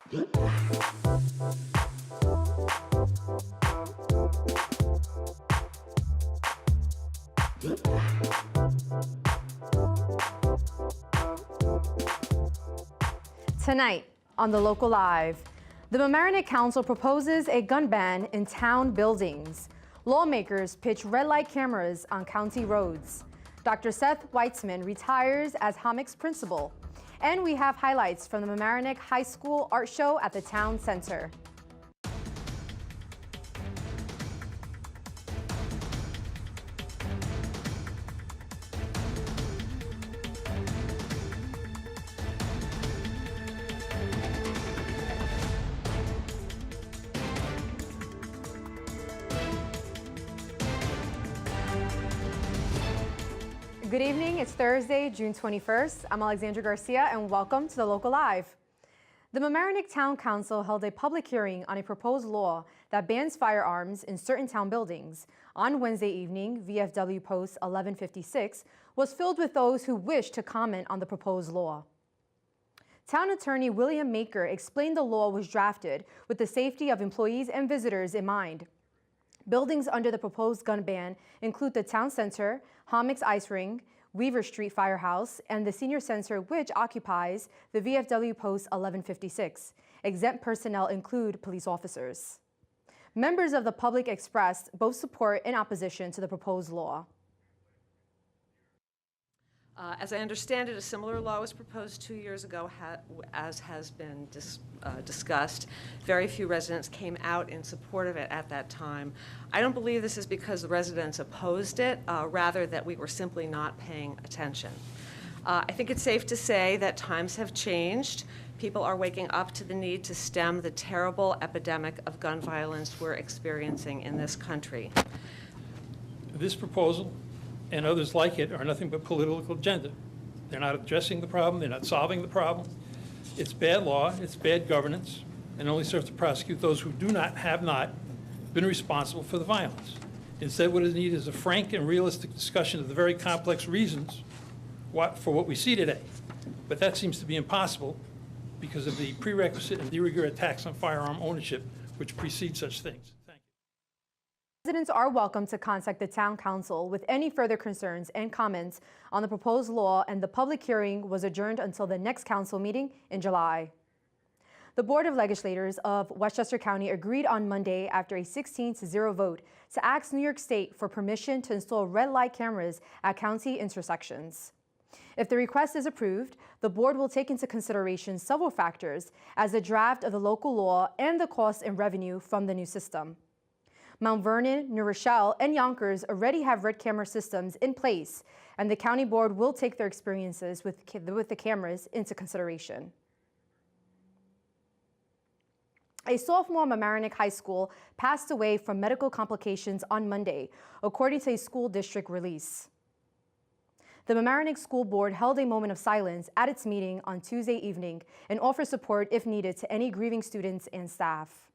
Tonight on The Local Live, the Mamaroneck Council proposes a gun ban in town buildings. Lawmakers pitch red light cameras on county roads. Dr. Seth Weitzman retires as Hammock's principal. And we have highlights from the Mamaroneck High School art show at the town center. Good evening, it's Thursday, June 21st. I'm Alexandra Garcia and welcome to The Local Live. The Mamaroneck Town Council held a public hearing on a proposed law that bans firearms in certain town buildings. On Wednesday evening, VFW Post 1156 was filled with those who wished to comment on the proposed law. Town Attorney William Maker explained the law was drafted with the safety of employees and visitors in mind. Buildings under the proposed gun ban include the Town Center, Hammock's Ice Ring, Weaver Street Firehouse, and the Senior Center, which occupies the VFW Post 1156. Exempt personnel include police officers. Members of the public expressed both support and opposition to the proposed law. As I understand it, a similar law was proposed 2 years ago, as has been discussed. Very few residents came out in support of it at that time. I don't believe this is because the residents opposed it, rather that we were simply not paying attention. I think it's safe to say that times have changed. People are waking up to the need to stem the terrible epidemic of gun violence we're experiencing in this country. This proposal and others like it are nothing but political agenda. They're not addressing the problem, they're not solving the problem. It's bad law, it's bad governance, and only serves to prosecute those who have not been responsible for the violence. Instead, what is needed is a frank and realistic discussion of the very complex reasons for what we see today. But that seems to be impossible because of the prerequisite and de rigueur tax on firearm ownership, which precedes such things. Residents are welcome to contact the Town Council with any further concerns and comments on the proposed law, and the public hearing was adjourned until the next council meeting in July. The Board of Legislators of Westchester County agreed on Monday after a 16-0 vote to ask New York State for permission to install red light cameras at county intersections. If the request is approved, the board will take into consideration several factors as the draft of the local law and the cost and revenue from the new system. Mount Vernon, New Rochelle, and Yonkers already have red camera systems in place, and the county board will take their experiences with the cameras into consideration. A sophomore at Mamaroneck High School passed away from medical complications on Monday, according to a school district release. The Mamaroneck School Board held a moment of silence at its meeting on Tuesday evening and offered support if needed to any grieving students and staff.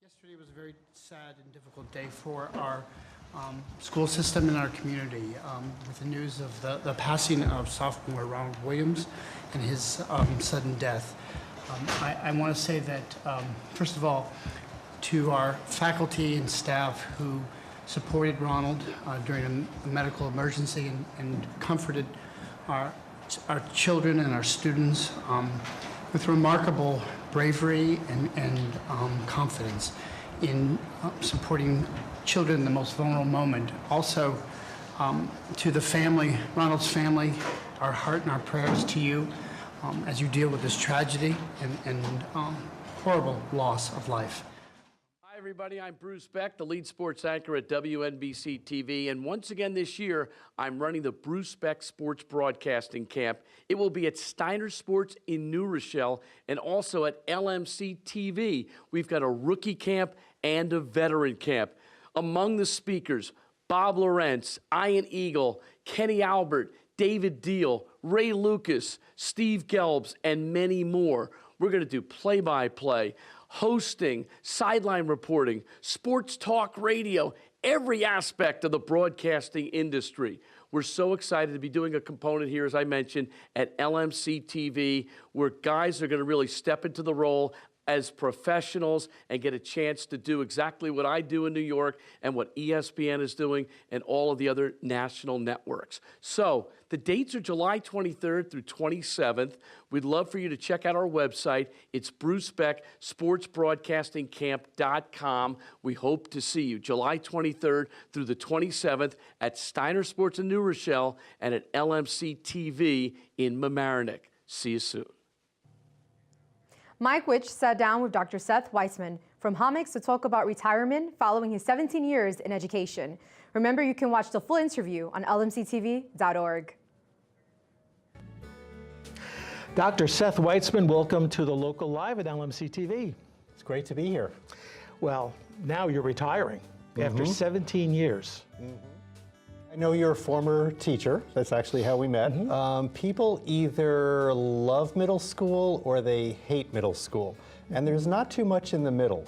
Yesterday was a very sad and difficult day for our school system and our community with the news of the passing of sophomore Ronald Williams and his sudden death. I want to say that, first of all, to our faculty and staff who supported Ronald during a medical emergency and comforted our children and our students with remarkable bravery and confidence in supporting children in the most vulnerable moment. Also, to the family, Ronald's family, our heart and our prayers to you as you deal with this tragedy and horrible loss of life. Hi, everybody. I'm Bruce Beck, the lead sports anchor at WNBC TV. And once again this year, I'm running the Bruce Beck Sports Broadcasting Camp. It will be at Steiner Sports in New Rochelle and also at LMC TV. We've got a rookie camp and a veteran camp. Among the speakers, Bob Lawrence, Ian Eagle, Kenny Albert, David Deal, Ray Lucas, Steve Gelbs, and many more. We're going to do play-by-play, hosting, sideline reporting, sports talk radio, every aspect of the broadcasting industry. We're so excited to be doing a component here, as I mentioned, at LMC TV, where guys are going to really step into the role as professionals and get a chance to do exactly what I do in New York and what ESPN is doing and all of the other national networks. So the dates are July 23rd through 27th. We'd love for you to check out our website. It's Bruce Beck, sportsbroadcastingcamp.com. We hope to see you July 23rd through the 27th at Steiner Sports in New Rochelle and at LMC TV in Mamaroneck. See you soon. Mike Witch sat down with Dr. Seth Weitzman from Homix to talk about retirement following his 17 years in education. Remember, you can watch the full interview on lmctv.org. Dr. Seth Weitzman, welcome to the Local Live at LMC TV. It's great to be here. Well, now you're retiring after 17 years. I know you're a former teacher. That's actually how we met. People either love middle school or they hate middle school. And there's not too much in the middle.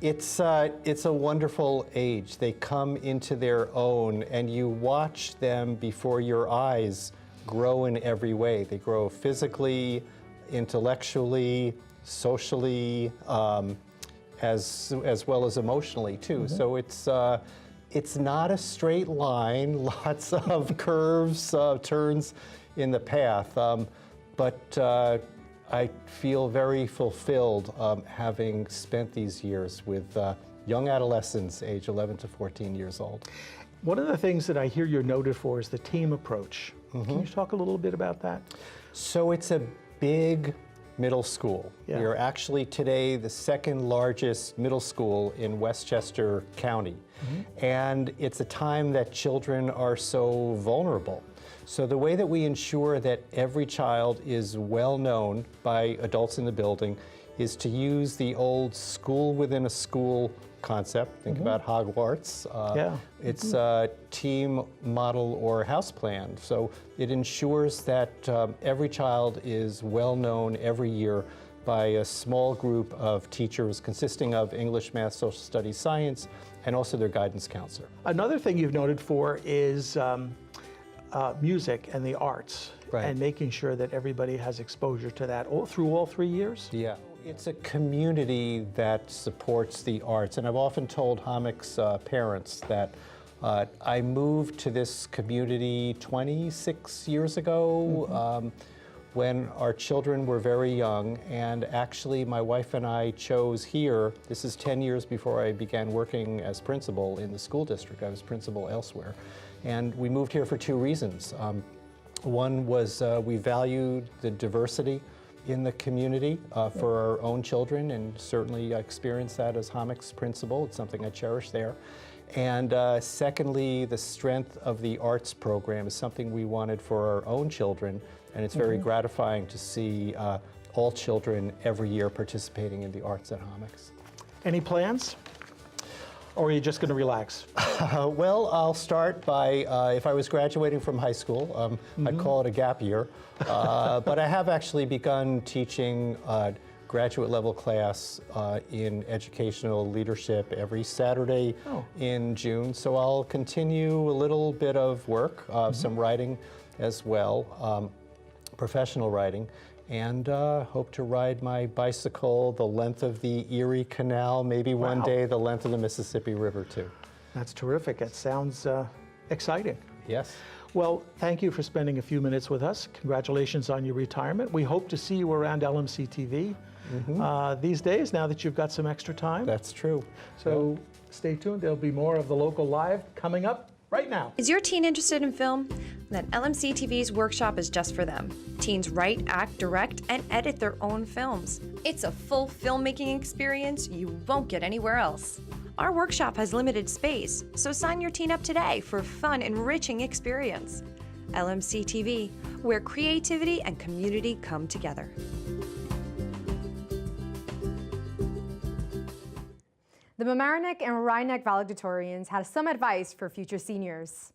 It's a wonderful age. They come into their own and you watch them before your eyes grow in every way. They grow physically, intellectually, socially, as well as emotionally too. So it's not a straight line, lots of curves, turns in the path, but I feel very fulfilled having spent these years with young adolescents, age 11 to 14 years old. One of the things that I hear you're noted for is the team approach. Can you talk a little bit about that? So it's a big middle school. Yeah. We are actually today the second largest middle school in Westchester County. And it's a time that children are so vulnerable. So the way that we ensure that every child is well known by adults in the building is to use the old school within a school concept. Think about Hogwarts. It's a team model or house plan. So it ensures that every child is well known every year by a small group of teachers consisting of English, math, social studies, science, and also their guidance counselor. Another thing you've noted for is music and the arts, and making sure that everybody has exposure to that through all 3 years? Yeah. It's a community that supports the arts, and I've often told Homix parents that I moved to this community 26 years ago when our children were very young, and actually my wife and I chose here. This is 10 years before I began working as principal in the school district. I was principal elsewhere, and we moved here for two reasons. One was we valued the diversity in the community for our own children, and certainly I experienced that as Homix principal. It's something I cherish there. And secondly, the strength of the arts program is something we wanted for our own children, and it's very gratifying to see all children every year participating in the arts at Homix. Any plans? Or are you just going to relax? Well, I'll start by, if I was graduating from high school, I'd call it a gap year. But I have actually begun teaching graduate level class in educational leadership every Saturday in June. So I'll continue a little bit of work, some writing as well, professional writing. And hope to ride my bicycle the length of the Erie Canal, maybe one day the length of the Mississippi River too. That's terrific. It sounds exciting. Yes. Well, thank you for spending a few minutes with us. Congratulations on your retirement. We hope to see you around LMC TV these days, now that you've got some extra time. That's true. So stay tuned. There'll be more of the Local Live coming up right now. Is your teen interested in film? Then LMC TV's workshop is just for them. Teens write, act, direct, and edit their own films. It's a full filmmaking experience you won't get anywhere else. Our workshop has limited space, so sign your teen up today for a fun, enriching experience. LMC TV, where creativity and community come together. The Mamaroneck and Rhinebeck valedictorians had some advice for future seniors.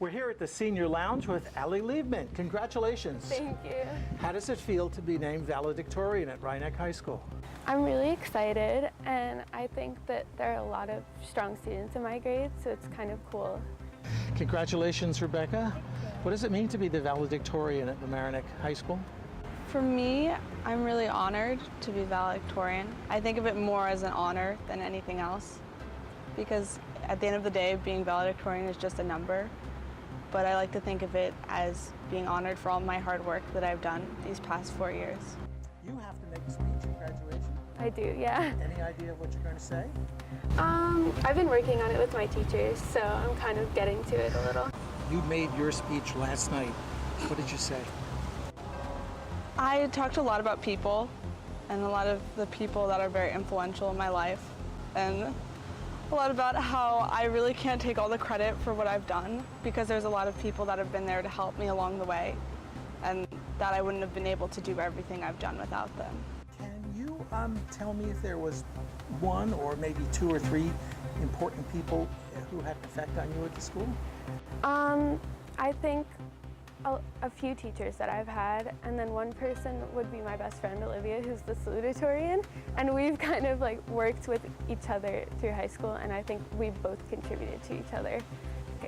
We're here at the Senior Lounge with Allie Liebman. Congratulations. Thank you. How does it feel to be named valedictorian at Rhinebeck High School? I'm really excited, and I think that there are a lot of strong students in my grade, so it's kind of cool. Congratulations, Rebecca. What does it mean to be the valedictorian at Mamaroneck High School? For me, I'm really honored to be valedictorian. I think of it more as an honor than anything else, because at the end of the day, being valedictorian is just a number. But I like to think of it as being honored for all my hard work that I've done these past 4 years. You have to make a speech at graduation. I do, yeah. Any idea of what you're going to say? I've been working on it with my teachers, so I'm kind of getting to it a little. You made your speech last night. What did you say? I talked a lot about people and a lot of the people that are very influential in my life, and a lot about how I really can't take all the credit for what I've done, because there's a lot of people that have been there to help me along the way, and that I wouldn't have been able to do everything I've done without them. Can you tell me if there was one or maybe 2 or 3 important people who had an effect on you at the school? I think a few teachers that I've had, and then one person would be my best friend, Olivia, who's the salutatorian, and we've kind of like worked with each other through high school, and I think we both contributed to each other,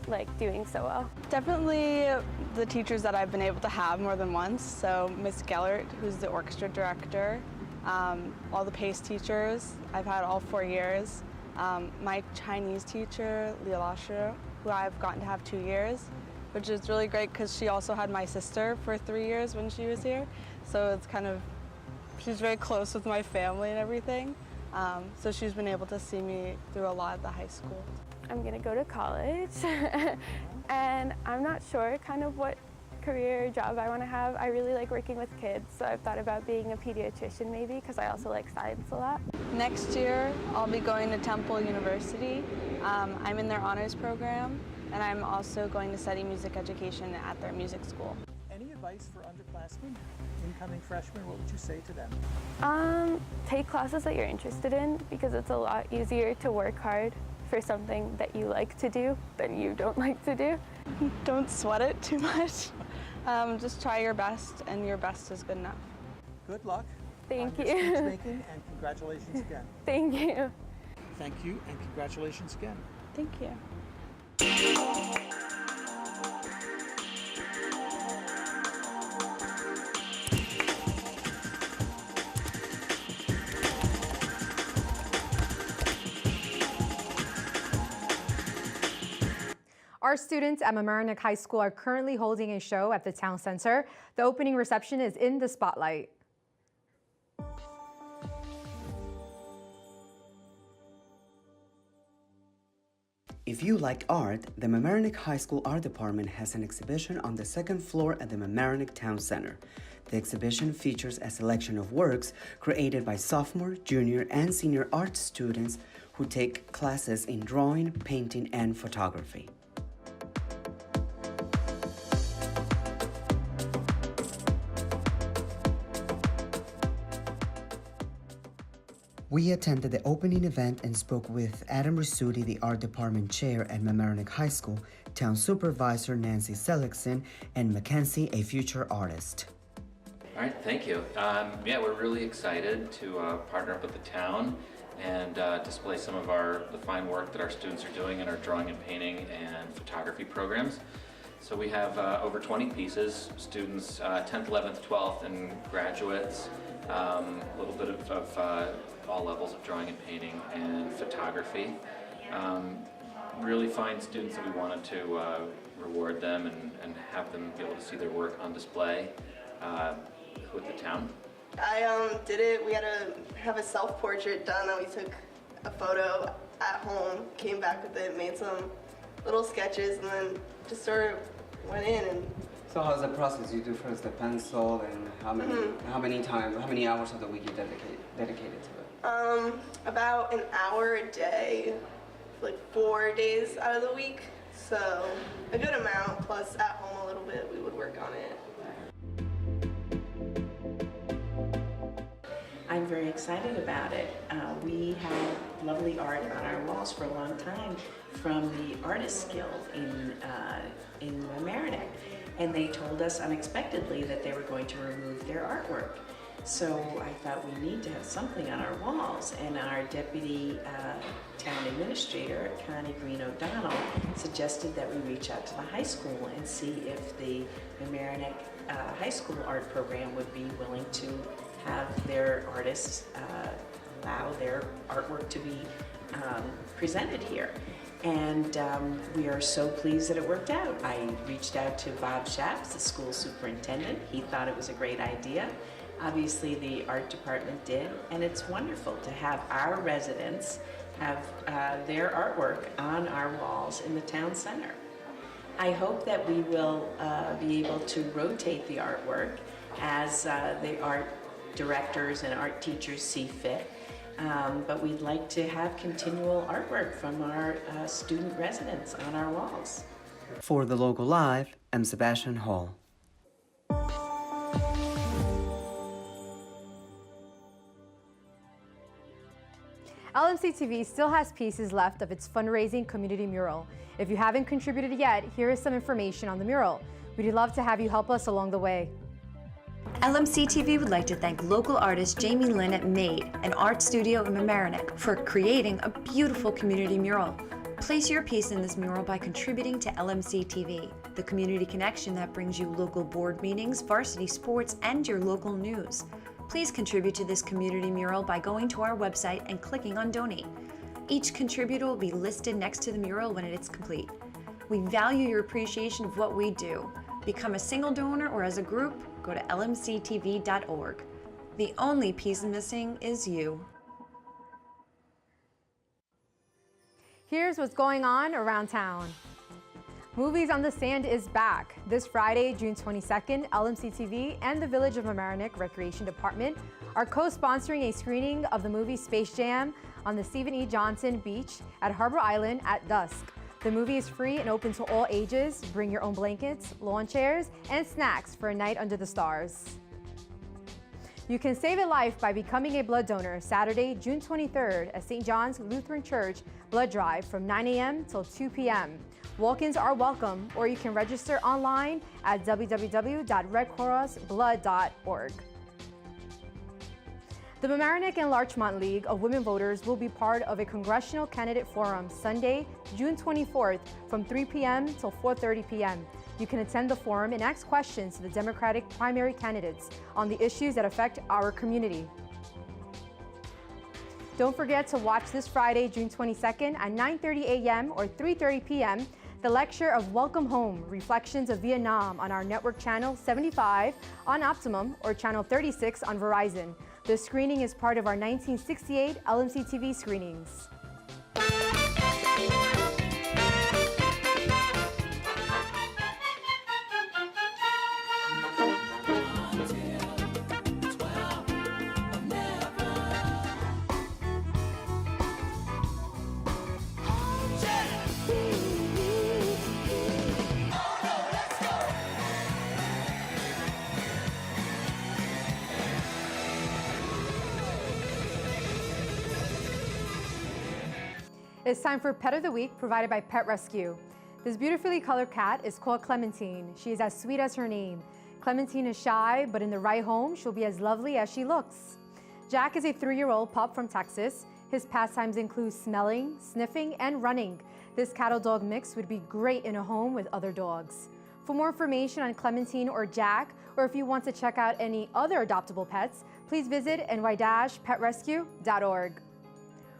like doing so well. Definitely the teachers that I've been able to have more than once. So Miss Gellert, who's the orchestra director, all the PACE teachers I've had all 4 years, my Chinese teacher, Liu Laoshi, who I've gotten to have 2 years, which is really great because she also had my sister for 3 years when she was here. So it's kind of, she's very close with my family and everything. So she's been able to see me through a lot at the high school. I'm gonna go to college, and I'm not sure kind of what career or job I want to have. I really like working with kids, so I've thought about being a pediatrician maybe, because I also like science a lot. Next year, I'll be going to Temple University. I'm in their honors program, and I'm also going to study music education at their music school. Any advice for underclassmen, incoming freshmen? What would you say to them? Take classes that you're interested in, because it's a lot easier to work hard for something that you like to do than you don't like to do. Don't sweat it too much. Just try your best, and your best is good enough. Good luck. Thank on you. your speech making, and congratulations again. Thank you. Thank you, and congratulations again. Thank you. Our students at Mamaroneck High School are currently holding a show at the town center. The opening reception is in the spotlight. If you like art, the Mamaroneck High School Art Department has an exhibition on the second floor at the Mamaroneck Town Center. The exhibition features a selection of works created by sophomore, junior, and senior art students who take classes in drawing, painting, and photography. We attended the opening event and spoke with Adam Risuti, the art department chair at Mamaroneck High School, town supervisor Nancy Seligson, and Mackenzie, a future artist. All right, thank you. Yeah, we're really excited to partner up with the town and display some of the fine work that our students are doing in our drawing and painting and photography programs. So we have over 20 pieces, students 10th, 11th, 12th, and graduates, a little bit of all levels of drawing and painting and photography. Really fine students that we wanted to reward them and have them be able to see their work on display with the town. I did it. We had to have a self-portrait done, and we took a photo at home, came back with it, made some little sketches, and then just sort of went in. And so how's the process? You do first the pencil, and how many hours of the week you dedicated to it? About an hour a day, like 4 days out of the week. So a good amount, plus at home a little bit, we would work on it. I'm very excited about it. We have lovely art on our walls for a long time from the Artists Guild in Mamaroneck, and they told us unexpectedly that they were going to remove their artwork. So I thought we need to have something on our walls, and our deputy town administrator, Connie Green O'Donnell, suggested that we reach out to the high school and see if the Mamaroneck high school art program would be willing to have their artists allow their artwork to be presented here. And we are so pleased that it worked out. I reached out to Bob Shaps, the school superintendent. He thought it was a great idea. Obviously, the art department did, and it's wonderful to have our residents have their artwork on our walls in the town center. I hope that we will be able to rotate the artwork as the art directors and art teachers see fit. But we'd like to have continual artwork from our student residents on our walls. For the Local Live, I'm Sebastian Hall. LMC TV still has pieces left of its fundraising community mural. If you haven't contributed yet, here is some information on the mural. We'd love to have you help us along the way. LMC TV would like to thank local artist Jamie Lynn at Made, an art studio in Mamaroneck, for creating a beautiful community mural. Place your piece in this mural by contributing to LMC TV, the community connection that brings you local board meetings, varsity sports, and your local news. Please contribute to this community mural by going to our website and clicking on Donate. Each contributor will be listed next to the mural when it is complete. We value your appreciation of what we do. Become a single donor or as a group, go to lmctv.org. The only piece missing is you. Here's what's going on around town. Movies on the Sand is back. This Friday, June 22nd, LMC TV and the Village of Mamaroneck Recreation Department are co-sponsoring a screening of the movie Space Jam on the Stephen E. Johnson Beach at Harbor Island at dusk. The movie is free and open to all ages. Bring your own blankets, lawn chairs, and snacks for a night under the stars. You can save a life by becoming a blood donor Saturday, June 23rd at St. John's Lutheran Church Blood Drive from 9 a.m. till 2 p.m. Walk-ins are welcome, or you can register online at www.redcrossblood.org. The Mamaroneck and Larchmont League of Women Voters will be part of a congressional candidate forum Sunday, June 24th from 3 p.m. till 4:30 p.m. You can attend the forum and ask questions to the Democratic primary candidates on the issues that affect our community. Don't forget to watch this Friday, June 22nd at 9:30 a.m. or 3:30 p.m. the lecture of Welcome Home, Reflections of Vietnam on our network channel 75 on Optimum or channel 36 on Verizon. The screening is part of our 1968 LMC TV screenings. It's time for Pet of the Week, provided by Pet Rescue. This beautifully colored cat is called Clementine. She is as sweet as her name. Clementine is shy, but in the right home, she'll be as lovely as she looks. Jack is a 3-year-old pup from Texas. His pastimes include smelling, sniffing, and running. This cattle-dog mix would be great in a home with other dogs. For more information on Clementine or Jack, or if you want to check out any other adoptable pets, please visit ny-petrescue.org.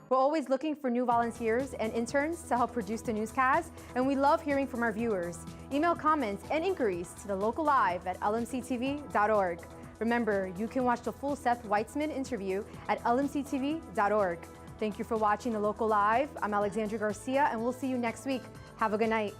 We're always looking for new volunteers and interns to help produce the newscast, and we love hearing from our viewers. Email comments and inquiries to the Local Live at lmctv.org. Remember, you can watch the full Seth Weitzman interview at lmctv.org. Thank you for watching the Local Live. I'm Alexandra Garcia, and we'll see you next week. Have a good night.